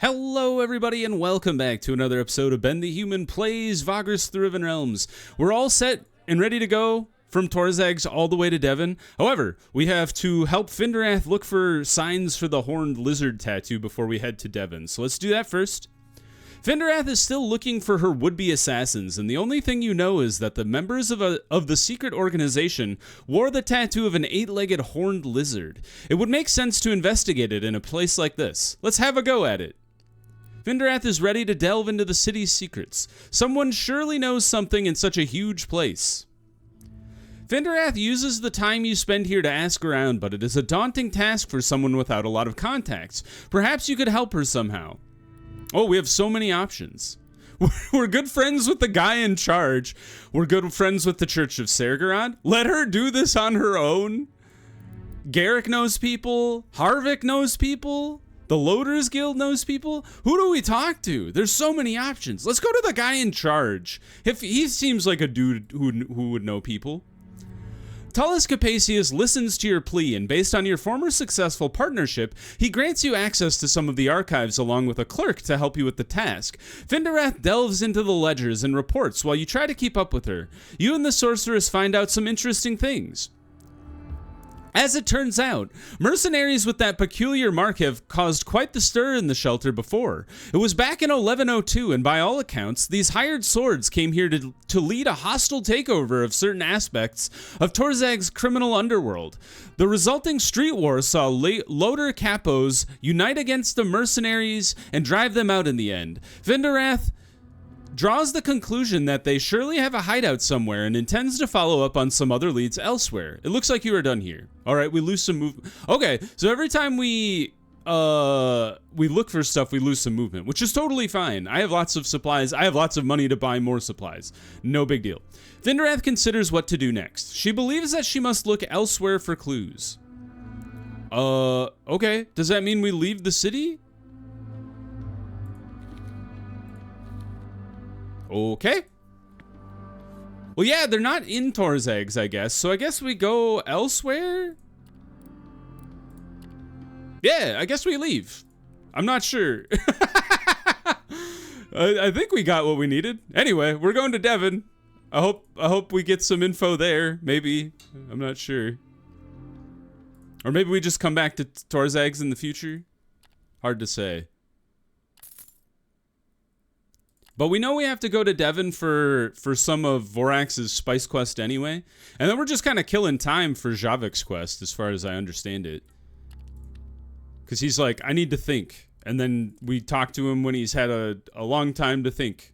Hello everybody and welcome back to another episode of Ben the Human Plays Vagrus the Riven Realms. We're all set and ready to go from Torzags all the way to Devon. However, we have to help Finderath look for signs for the horned lizard tattoo before we head to Devon. So let's do that first. Finderath is still looking for her would-be assassins, and the only thing you know is that the members of the secret organization wore the tattoo of an 8-legged horned lizard. It would make sense to investigate it in a place like this. Let's have a go at it. Finderath is ready to delve into the city's secrets. Someone surely knows something in such a huge place. Finderath uses the time you spend here to ask around, but it is a daunting task for someone without a lot of contacts. Perhaps you could help her somehow. Oh, we have so many options. We're good friends with the guy in charge. We're good friends with the Church of Sergorod. Let her do this on her own. Garrick knows people. Harvick knows people. The Loaders Guild knows people. Who do we talk to? There's so many options. Let's go to the guy in charge. If he seems like a dude who would know people. Tullus Capasius listens to your plea, and based on your former successful partnership, he grants you access to some of the archives along with a clerk to help you with the task. Finderath delves into the ledgers and reports while you try to keep up with her. You and the sorceress find out some interesting things. As it turns out, mercenaries with that peculiar mark have caused quite the stir in the shelter before. It was back in 1102, and by all accounts, these hired swords came here to lead a hostile takeover of certain aspects of Torzag's criminal underworld. The resulting street war saw loader capos unite against the mercenaries and drive them out in the end. Finderath draws the conclusion that they surely have a hideout somewhere and intends to follow up on some other leads elsewhere. It looks like you are done here. All right, we lose some movement. Okay, so every time we look for stuff, we lose some movement, which is totally fine. I have lots of supplies. I have lots of money to buy more supplies. No big deal. Finderath considers what to do next. She believes that she must look elsewhere for clues. Okay. Does that mean we leave the city? Okay. Well, yeah, they're not in Torzags, I guess. So I guess we go elsewhere? Yeah, I guess we leave. I'm not sure. I think we got what we needed. Anyway, we're going to Devon. I hope we get some info there. Maybe. I'm not sure. Or maybe we just come back to Torzags in the future. Hard to say. But we know we have to go to Devon for some of Vorax's spice quest anyway. And then we're just kind of killing time for Javik's quest, as far as I understand it. Because he's like, I need to think. And then we talk to him when he's had a long time to think.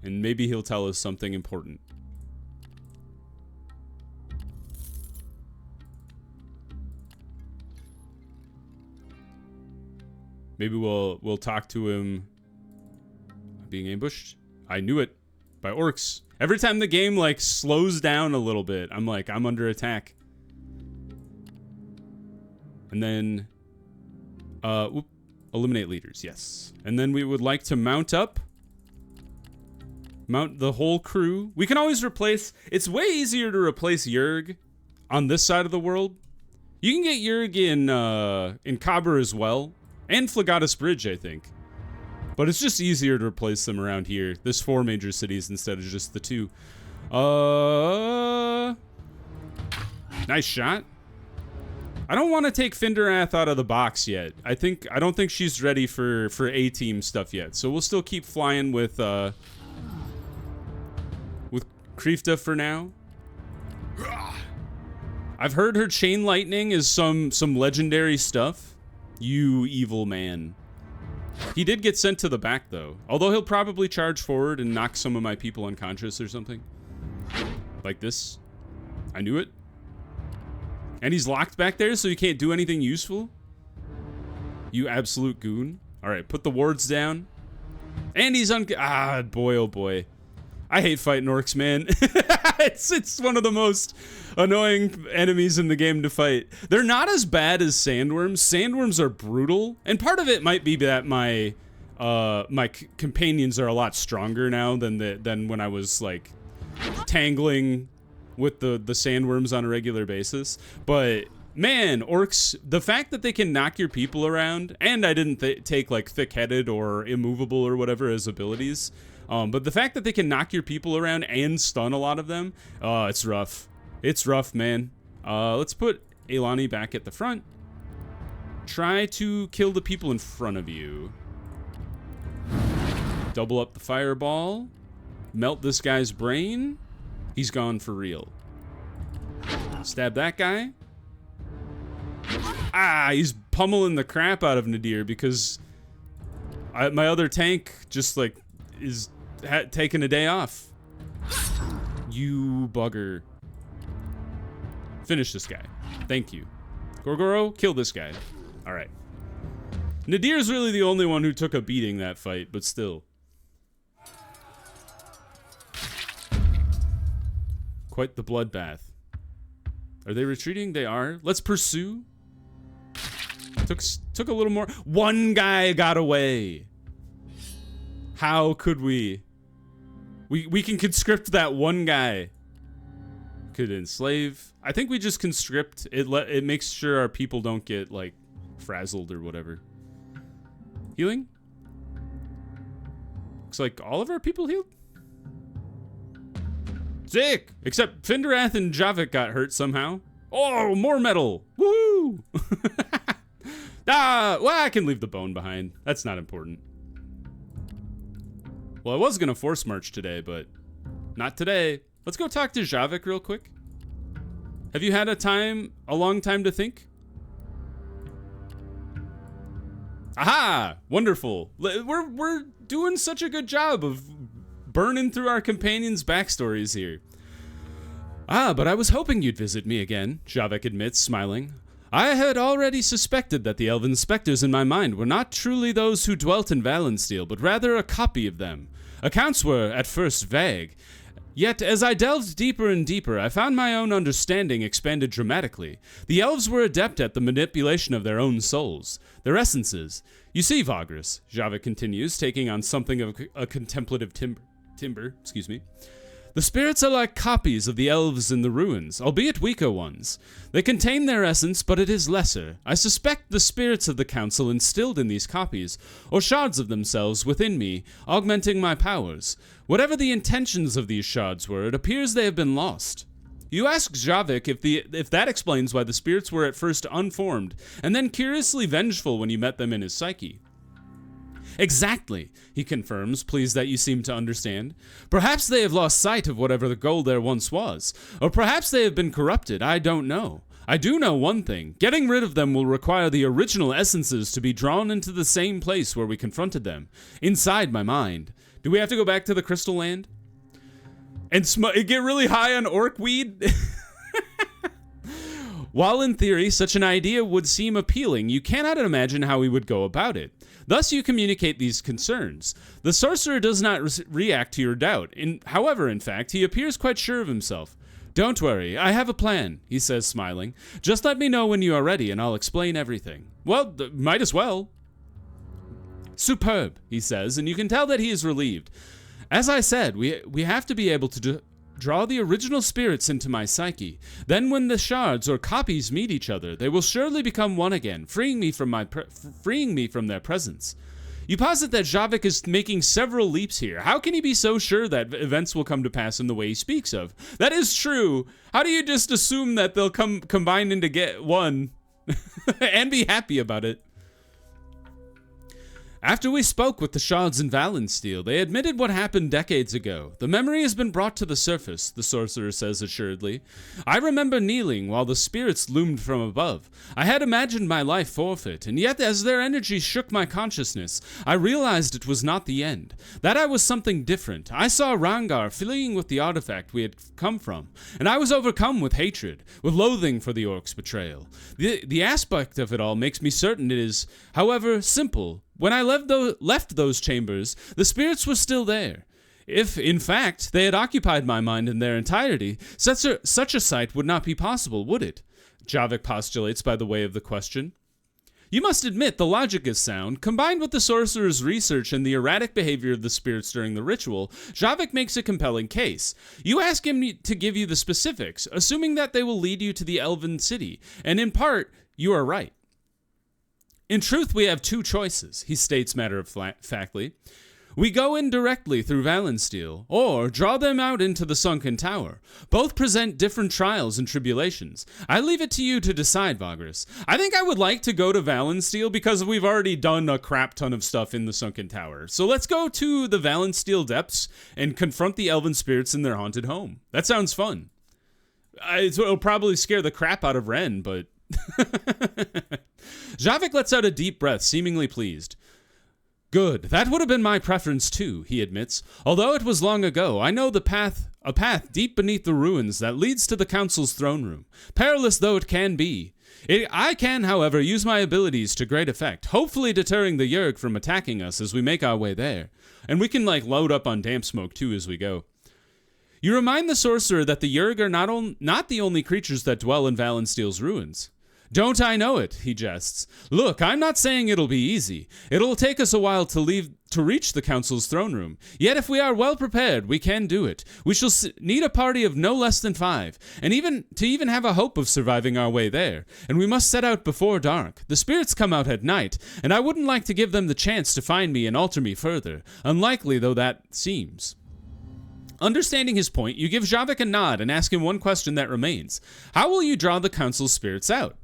And maybe he'll tell us something important. Maybe we'll talk to him. Being ambushed. I knew it. By orcs. Every time the game like slows down a little bit, I'm like, I'm under attack. And then eliminate leaders, yes. And then we would like to mount the whole crew. We can always replace. It's way easier to replace Yerg on this side of the world. You can get Yerg in Cabra as well, and Phlegatus Bridge, I think. But it's just easier to replace them around here. There's 4 major cities instead of just the 2. Nice shot. I don't want to take Finderath out of the box yet. I don't think she's ready for A-team stuff yet. So we'll still keep flying with Kreefta for now. I've heard her chain lightning is some legendary stuff. You evil man. He did get sent to the back, though. Although he'll probably charge forward and knock some of my people unconscious or something. Like this. I knew it. And he's locked back there, so he can't do anything useful. You absolute goon. Alright, put the wards down. And he's boy, oh boy. I hate fighting orcs, man. It's one of the most annoying enemies in the game to fight. They're not as bad as sandworms. Sandworms are brutal, and part of it might be that my companions are a lot stronger now than when I was like tangling with the sandworms on a regular basis. But Man, orcs, the fact that they can knock your people around, and I didn't take like thick-headed or immovable or whatever as abilities, but the fact that they can knock your people around and stun a lot of them, it's rough. It's rough, man. Let's put Eilani back at the front. Try to kill the people in front of you. Double up the fireball. Melt this guy's brain. He's gone for real. Stab that guy. Ah, he's pummeling the crap out of Nadir because my other tank just like is taking a day off. You bugger. Finish this guy. Thank you. Gorgoro, kill this guy. All right. Nadir's really the only one who took a beating that fight, but still. Quite the bloodbath. Are they retreating? They are. Let's pursue. Took a little more. One guy got away. How could we? We can conscript that one guy. Could enslave. I think we just conscript. It makes sure our people don't get like frazzled or whatever. Healing? Looks like all of our people healed. Sick! Except Finderath and Javik got hurt somehow. Oh, more metal! Woo! Well, I can leave the bone behind. That's not important. Well, I was gonna force march today, but not today. Let's go talk to Javik real quick. Have you had a long time to think? Aha! Wonderful. We're doing such a good job of burning through our companions' backstories here. Ah, but I was hoping you'd visit me again, Javik admits, smiling. I had already suspected that the elven specters in my mind were not truly those who dwelt in Valensteel, but rather a copy of them. Accounts were, at first, vague. Yet, as I delved deeper and deeper, I found my own understanding expanded dramatically. The elves were adept at the manipulation of their own souls, their essences. You see, Vagrus, Javik continues, taking on something of a contemplative timber. The spirits are like copies of the elves in the ruins, albeit weaker ones. They contain their essence, but it is lesser. I suspect the spirits of the council instilled in these copies, or shards of themselves within me, augmenting my powers. Whatever the intentions of these shards were, it appears they have been lost. You ask Javik if that explains why the spirits were at first unformed, and then curiously vengeful when you met them in his psyche. Exactly, he confirms, pleased that you seem to understand. Perhaps they have lost sight of whatever the goal there once was, or perhaps they have been corrupted, I don't know. I do know one thing. Getting rid of them will require the original essences to be drawn into the same place where we confronted them, inside my mind. Do we have to go back to the Crystal Land? And get really high on orc weed? While in theory such an idea would seem appealing, you cannot imagine how we would go about it. Thus you communicate these concerns. The sorcerer does not react to your doubt. However, in fact, he appears quite sure of himself. Don't worry, I have a plan, he says, smiling. Just let me know when you are ready and I'll explain everything. Well, might as well. Superb, he says, and you can tell that he is relieved. As I said, we have to be able to draw the original spirits into my psyche. Then when the shards or copies meet each other, they will surely become one again, freeing me from their presence. You posit that Javik is making several leaps here. How can he be so sure that events will come to pass in the way he speaks of? That is true. How do you just assume that they'll combine into get one and be happy about it? After we spoke with the shards in Valensteel, they admitted what happened decades ago. The memory has been brought to the surface, the sorcerer says assuredly. I remember kneeling while the spirits loomed from above. I had imagined my life forfeit, and yet as their energy shook my consciousness, I realized it was not the end. That I was something different. I saw Rangar fleeing with the artifact we had come from, and I was overcome with hatred, with loathing for the orc's betrayal. The aspect of it all makes me certain it is, however, simple. When I left those chambers, the spirits were still there. If, in fact, they had occupied my mind in their entirety, such a sight would not be possible, would it? Javik postulates by the way of the question. You must admit the logic is sound. Combined with the sorcerer's research and the erratic behavior of the spirits during the ritual, Javik makes a compelling case. You ask him to give you the specifics, assuming that they will lead you to the Elven City, and in part, you are right. In truth, we have two choices, he states matter-of-factly. We go in directly through Valensteel, or draw them out into the sunken tower. Both present different trials and tribulations. I leave it to you to decide, Vagrus. I think I would like to go to Valensteel because we've already done a crap ton of stuff in the sunken tower. So let's go to the Valensteel depths and confront the elven spirits in their haunted home. That sounds fun. It'll probably scare the crap out of Ren, but... Javik lets out a deep breath, seemingly pleased. Good, that would have been my preference too, he admits. Although it was long ago, I know a path deep beneath the ruins that leads to the council's throne room. Perilous though it can be. I can, however, use my abilities to great effect, hopefully deterring the Yerg from attacking us as we make our way there. And we can load up on damp smoke too as we go. You remind the sorcerer that the Yerg are not the only creatures that dwell in Valensteel's ruins. Don't I know it, he jests. Look, I'm not saying it'll be easy. It'll take us a while to reach the council's throne room. Yet if we are well prepared, we can do it. We shall need a party of no less than 5, and even have a hope of surviving our way there. And we must set out before dark. The spirits come out at night, and I wouldn't like to give them the chance to find me and alter me further, unlikely though that seems. Understanding his point, you give Javik a nod and ask him one question that remains. How will you draw the council's spirits out?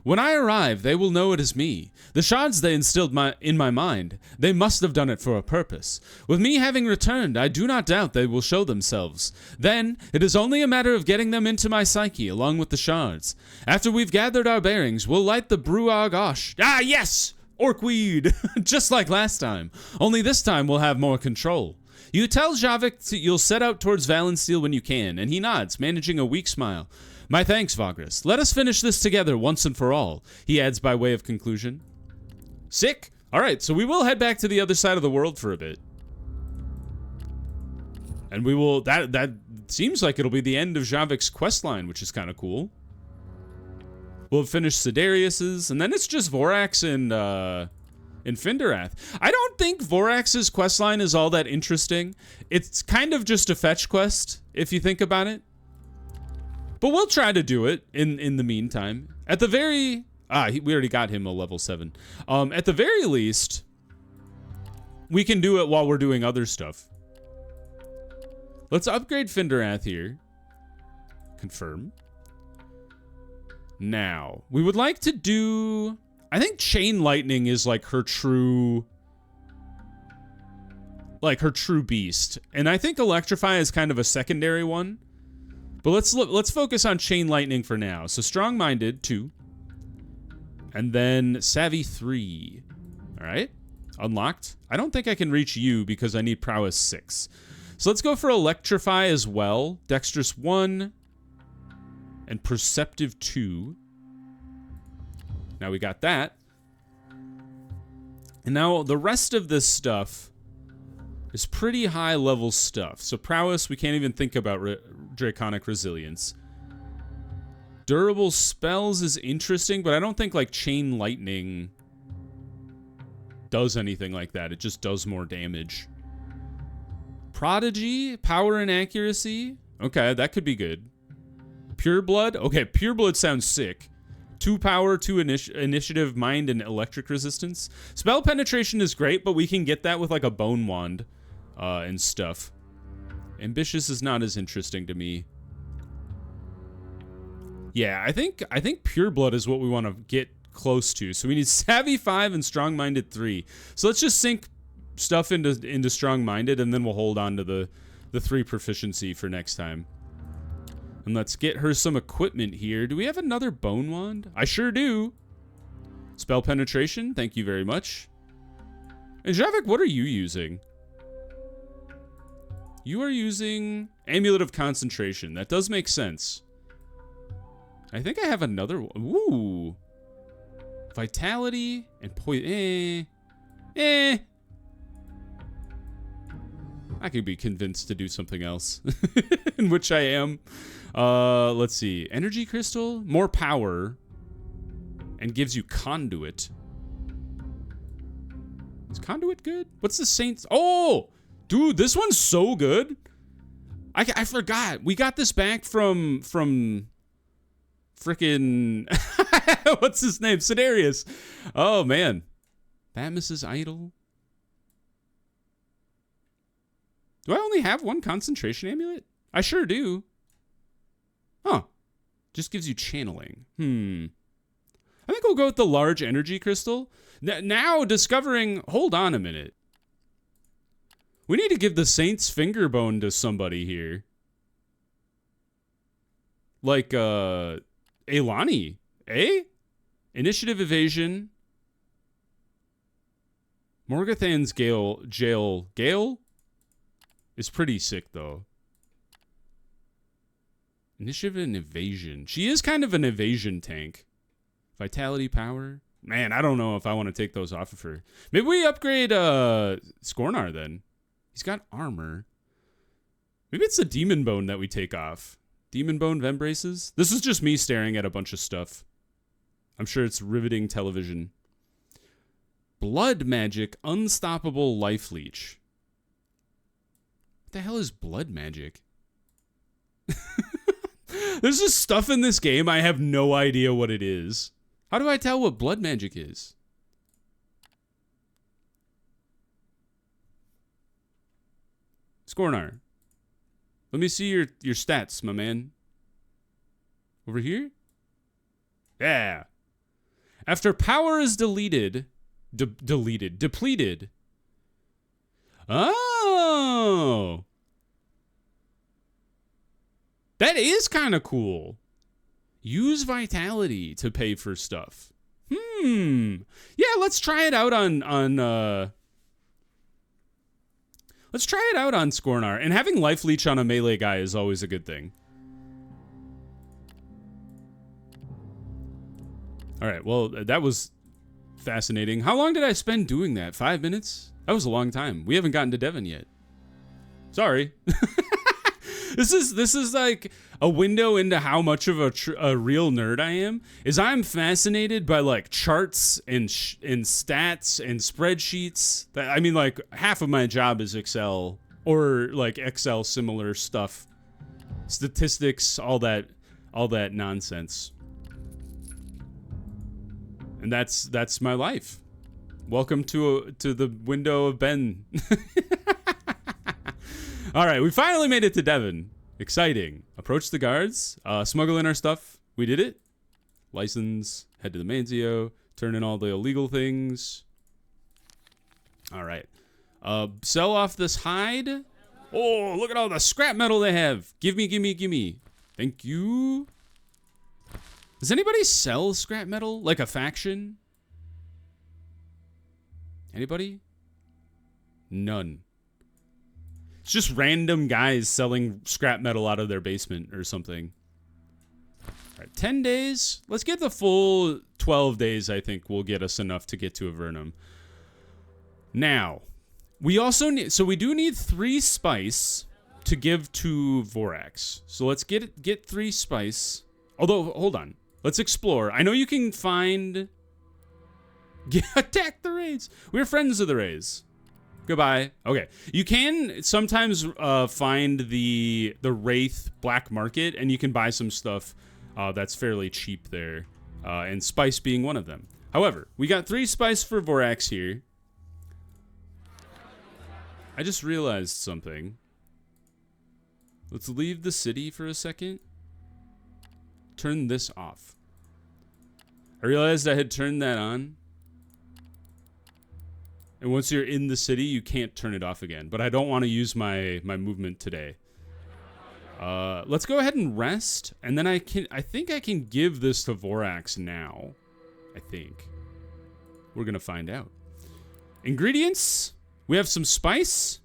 When I arrive, they will know it is me. The shards they instilled in my mind, they must have done it for a purpose. With me having returned, I do not doubt they will show themselves. Then, it is only a matter of getting them into my psyche, along with the shards. After we've gathered our bearings, we'll light the Bruag Osh. Ah, yes! Orkweed! Just like last time. Only this time we'll have more control. You tell Javik you'll set out towards Valensteel when you can, and he nods, managing a weak smile. My thanks, Vagrus. Let us finish this together once and for all, he adds by way of conclusion. Sick. All right, so we will head back to the other side of the world for a bit. And we will, that seems like it'll be the end of Javik's questline, which is kind of cool. We'll finish Sidarius's, and then it's just Vorax and Finderath. I don't think Vorax's questline is all that interesting. It's kind of just a fetch quest, if you think about it. But we'll try to do it in the meantime. At the very... we already got him a level 7. At the very least, we can do it while we're doing other stuff. Let's upgrade Finderath here. Confirm. Now, we would like to do... I think Chain Lightning is like her true beast. And I think Electrify is kind of a secondary one. But let's focus on Chain Lightning for now. So Strong-Minded 2. And then Savvy 3. All right. Unlocked. I don't think I can reach you because I need Prowess 6. So let's go for Electrify as well. Dexterous 1. And Perceptive 2. Now we got that. And now the rest of this stuff is pretty high level stuff. So Prowess, we can't even think about Draconic Resilience. Durable Spells is interesting, but I don't think like Chain Lightning does anything like that. It just does more damage. Prodigy, Power and Accuracy. Okay, that could be good. Pure Blood. Okay, Pure Blood sounds sick. 2 power, 2 initiative, mind, and electric resistance. Spell penetration is great, but we can get that with like a bone wand and stuff. Ambitious is not as interesting to me. Yeah, I think Pure Blood is what we want to get close to. So we need Savvy 5 and Strong-Minded 3. So let's just sink stuff into Strong-Minded, and then we'll hold on to the 3 proficiency for next time. And let's get her some equipment here. Do we have another bone wand? I sure do. Spell penetration, thank you very much. And Javik, what are you using? You are using Amulet of Concentration. That does make sense. I think I have another one. Ooh. Vitality and poison. I could be convinced to do something else. In which I am. Let's see. Energy crystal, more power, and gives you conduit. Is conduit good? What's the saints? Oh, dude, this one's so good. I forgot. We got this back from frickin' what's his name? Sidarius. Oh man. Batmus's idol. Do I only have one concentration amulet? I sure do. Huh. Just gives you channeling. I think we'll go with the large energy crystal. Now discovering, hold on a minute. We need to give the Saint's finger bone to somebody here. Like, Eilani. Eh? Initiative evasion. Morgathan's Gale is pretty sick, though. Initiative and evasion. She is kind of an evasion tank. Vitality, power. Man, I don't know if I want to take those off of her. Maybe we upgrade Skornar then. He's got armor. Maybe it's the demon bone that we take off. Demon bone Vembraces. This is just me staring at a bunch of stuff. I'm sure it's riveting television. Blood magic, unstoppable life leech. What the hell is blood magic? There's just stuff in this game I have no idea what it is. How do I tell what blood magic is? Skornar. Let me see your stats, my man. Over here? Yeah. After power is depleted. Oh. That is kind of cool. Use vitality to pay for stuff. Yeah, let's try it out on let's try it out on Skornar. And having life leech on a melee guy is always a good thing. All right, well, that was fascinating. How long did I spend doing that? 5 minutes? That was a long time. We haven't gotten to Devon yet. Sorry. This is like a window into how much of a real nerd I am. Is I'm fascinated by like charts and stats and spreadsheets. I mean, like half of my job is Excel or like Excel similar stuff, statistics, all that nonsense. And that's my life. Welcome to the window of Ben. All right, we finally made it to Devon. Exciting. Approach the guards. Smuggle in our stuff. We did it. License. Head to the Manzio. Turn in all the illegal things. All right. Sell off this hide. Oh, look at all the scrap metal they have. Give me. Thank you. Does anybody sell scrap metal? Like a faction? Anybody? None. It's just random guys selling scrap metal out of their basement or something. All right, 10 days. Let's get the full 12 days, I think, will get us enough to get to Avernum. Now, we also need... So we do need 3 spice to give to Vorax. So let's get 3 spice. Although, hold on. Let's explore. I know you can find... Attack the Rays! We're friends of the Rays. Goodbye. Okay. You can sometimes find the Wraith black market, and you can buy some stuff that's fairly cheap there, and spice being one of them. However, we got 3 spice for Vorax here. I just realized something. Let's leave the city for a second. Turn this off. I realized I had turned that on. And once you're in the city, you can't turn it off again. But I don't want to use my movement today. Let's go ahead and rest. And then I think I can give this to Vorax now. I think. We're going to find out. Ingredients. We have some spice.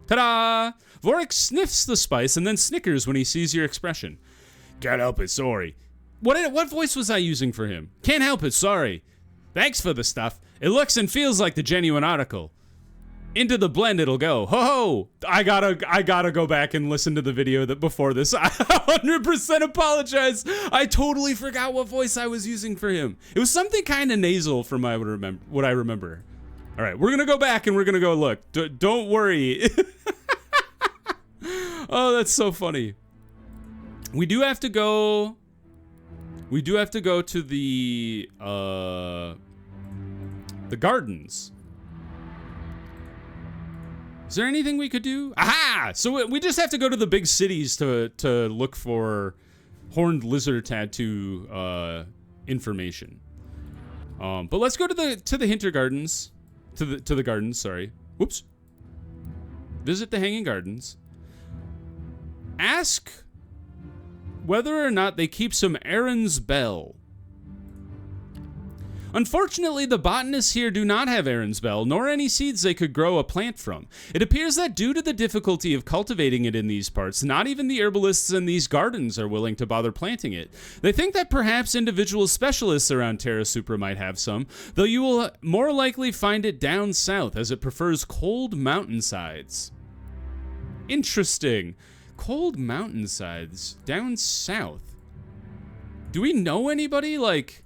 Ta-da! Vorax sniffs the spice and then snickers when he sees your expression. Can't help it, sorry. What voice was I using for him? Can't help it, sorry. Thanks for the stuff. It looks and feels like the genuine article. Into the blend it'll go. Ho ho! I gotta go back and listen to the video that before this. I 100% apologize. I totally forgot what voice I was using for him. It was something kind of nasal from what I remember. All right, we're gonna go back and we're gonna go look. Don't worry. Oh, that's so funny. We do have to go to the gardens. Is there anything we could do? Aha! So we just have to go to the big cities to look for horned lizard tattoo information. But let's go to the Hinter Gardens. To the gardens, sorry. Whoops. Visit the Hanging Gardens. Ask whether or not they keep some Aaron's Bell. Unfortunately, the botanists here do not have Aaron's Bell, nor any seeds they could grow a plant from. It appears that due to the difficulty of cultivating it in these parts, not even the herbalists in these gardens are willing to bother planting it. They think that perhaps individual specialists around Terra Supra might have some, though you will more likely find it down south, as it prefers cold mountainsides. Interesting. Cold mountainsides down south. Do we know anybody, like,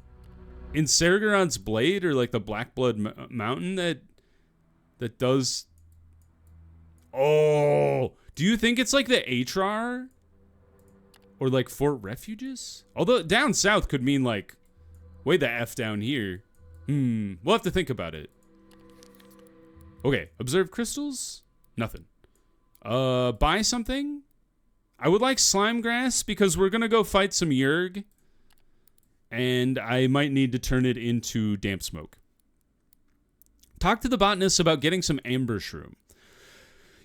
in Sargeron's Blade or like the Blackblood Mountain that does? Oh, do you think it's like the Atrar or like Fort Refuges? Although down south could mean like way the F down here. We'll have to think about it. Okay, observe crystals. Nothing. Buy something. I would like slime grass because we're gonna go fight some Yerg. And I might need to turn it into damp smoke. Talk to the botanists about getting some amber shroom.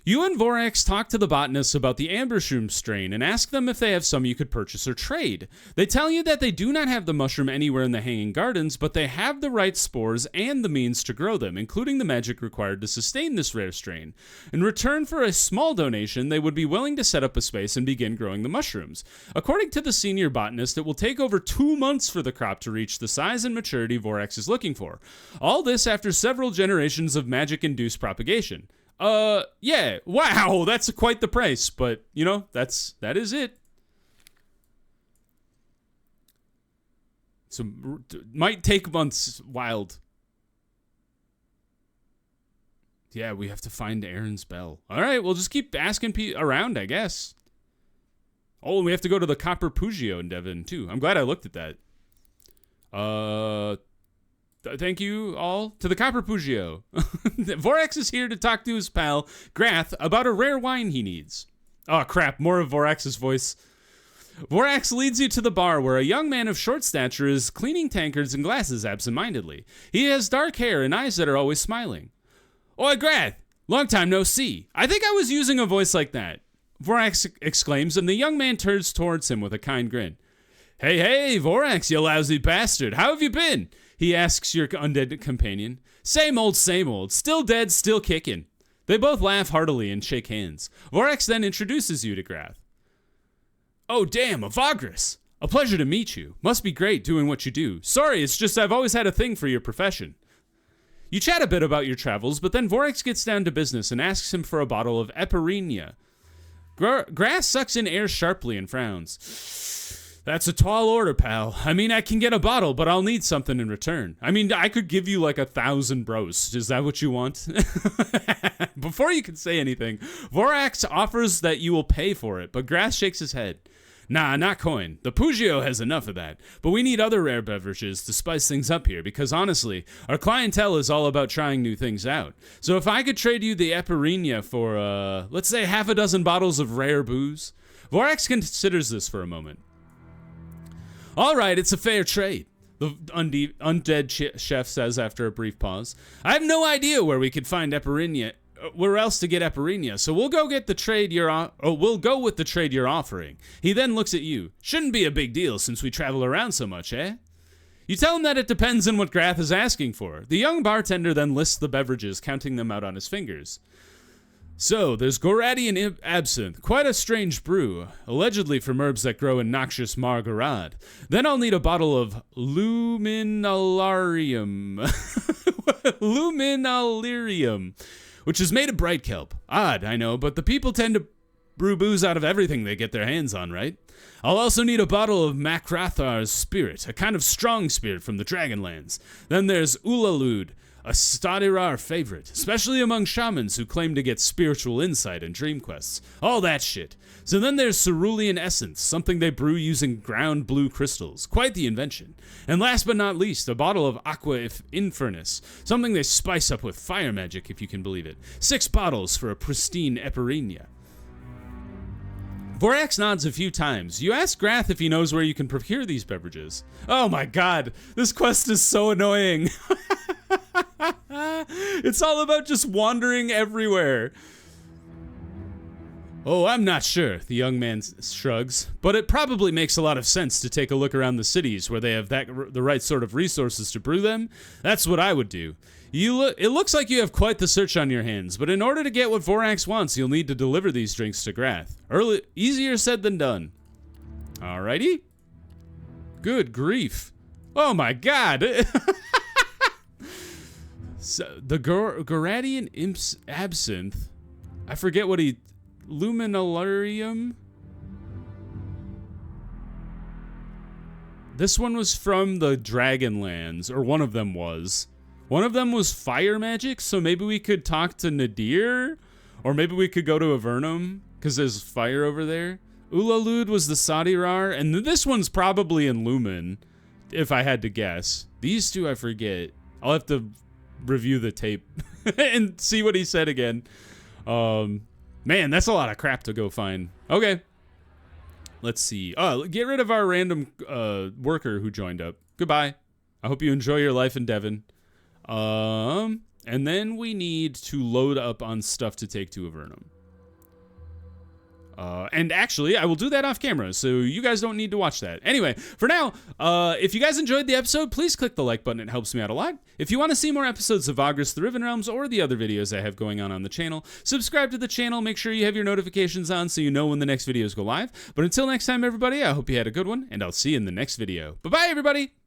You and Vorax talk to the botanists about the amber shroom strain and ask them if they have some you could purchase or trade. They tell you that they do not have the mushroom anywhere in the Hanging Gardens, but they have the right spores and the means to grow them, including the magic required to sustain this rare strain. In return for a small donation, they would be willing to set up a space and begin growing the mushrooms. According to the senior botanist, it will take over 2 months for the crop to reach the size and maturity Vorax is looking for. All this after several generations of magic-induced propagation. Yeah, wow, that's quite the price, but, you know, that is it. So, might take months, wild. Yeah, we have to find Aaron's Bell. All right, we'll just keep asking around, I guess. Oh, we have to go to the Copper Pugio in Devon, too. I'm glad I looked at that. Thank you all to the Copper Pugio. Vorax is here to talk to his pal, Grath, about a rare wine he needs. Oh, crap, more of Vorax's voice. Vorax leads you to the bar where a young man of short stature is cleaning tankards and glasses absentmindedly. He has dark hair and eyes that are always smiling. Oi, Grath, long time no see. I think I was using a voice like that, Vorax exclaims, and the young man turns towards him with a kind grin. Hey, Vorax, you lousy bastard. How have you been? He asks your undead companion. Same old, still dead, still kicking. They both laugh heartily and shake hands. Vorax then introduces you to Grath. Oh, damn, a Vagrus. A pleasure to meet you. Must be great doing what you do. Sorry, it's just I've always had a thing for your profession. You chat a bit about your travels, but then Vorax gets down to business and asks him for a bottle of Epirenia. Grass sucks in air sharply and frowns. That's a tall order, pal. I mean, I can get a bottle, but I'll need something in return. I mean, I could give you like 1,000 bros. Is that what you want? Before you can say anything, Vorax offers that you will pay for it, but Grass shakes his head. Nah, not coin. The Pugio has enough of that, but we need other rare beverages to spice things up here, because honestly, our clientele is all about trying new things out. So if I could trade you the Epirenia for, let's say 6 bottles of rare booze? Vorax considers this for a moment. All right, it's a fair trade, the undead chef says after a brief pause. I have no idea where we could find Epirenia, where else to get Epirenia, so we'll go with the trade you're offering. He then looks at you. Shouldn't be a big deal since we travel around so much, eh? You tell him that it depends on what Grath is asking for. The young bartender then lists the beverages, counting them out on his fingers. So, there's Goradian absinthe, quite a strange brew, allegedly from herbs that grow in noxious Margarad. Then I'll need a bottle of Luminalarium. Luminalirium, which is made of bright kelp. Odd, I know, but the people tend to brew booze out of everything they get their hands on, right? I'll also need a bottle of Macrathar's spirit, a kind of strong spirit from the Dragonlands. Then there's Ulalud, a Stadirar favorite, especially among shamans who claim to get spiritual insight in dream quests. All that shit. So then there's cerulean essence, something they brew using ground blue crystals. Quite the invention. And last but not least, a bottle of Aqua Infernus, something they spice up with fire magic, if you can believe it. 6 bottles for a pristine Epirenia. Vorax nods a few times. You ask Grath if he knows where you can procure these beverages. Oh my god, this quest is so annoying. It's all about just wandering everywhere. Oh, I'm not sure, the young man shrugs, but it probably makes a lot of sense to take a look around the cities where they have the right sort of resources to brew them. That's what I would do. It looks like you have quite the search on your hands, but in order to get what Vorax wants, you'll need to deliver these drinks to Grath. Easier said than done. Alrighty. Good grief. Oh my god. So, the Goradian Imp's Absinthe. I forget what he... Luminalarium? This one was from the Dragonlands, or one of them was. One of them was fire magic, so maybe we could talk to Nadir? Or maybe we could go to Avernum, because there's fire over there. Ulalud was the Sadirar, and this one's probably in Lumen, if I had to guess. These two I forget. I'll have to review the tape and see what he said again. Man, that's a lot of crap to go find. Okay. Let's see. Get rid of our random worker who joined up. Goodbye. I hope you enjoy your life in Devon. And then we need to load up on stuff to take to Avernum. And actually, I will do that off camera, so you guys don't need to watch that. Anyway, for now, if you guys enjoyed the episode, please click the like button. It helps me out a lot. If you want to see more episodes of Vagrus the Riven Realms or the other videos I have going on the channel, subscribe to the channel. Make sure you have your notifications on so you know when the next videos go live. But until next time, everybody, I hope you had a good one, and I'll see you in the next video. Bye-bye, everybody!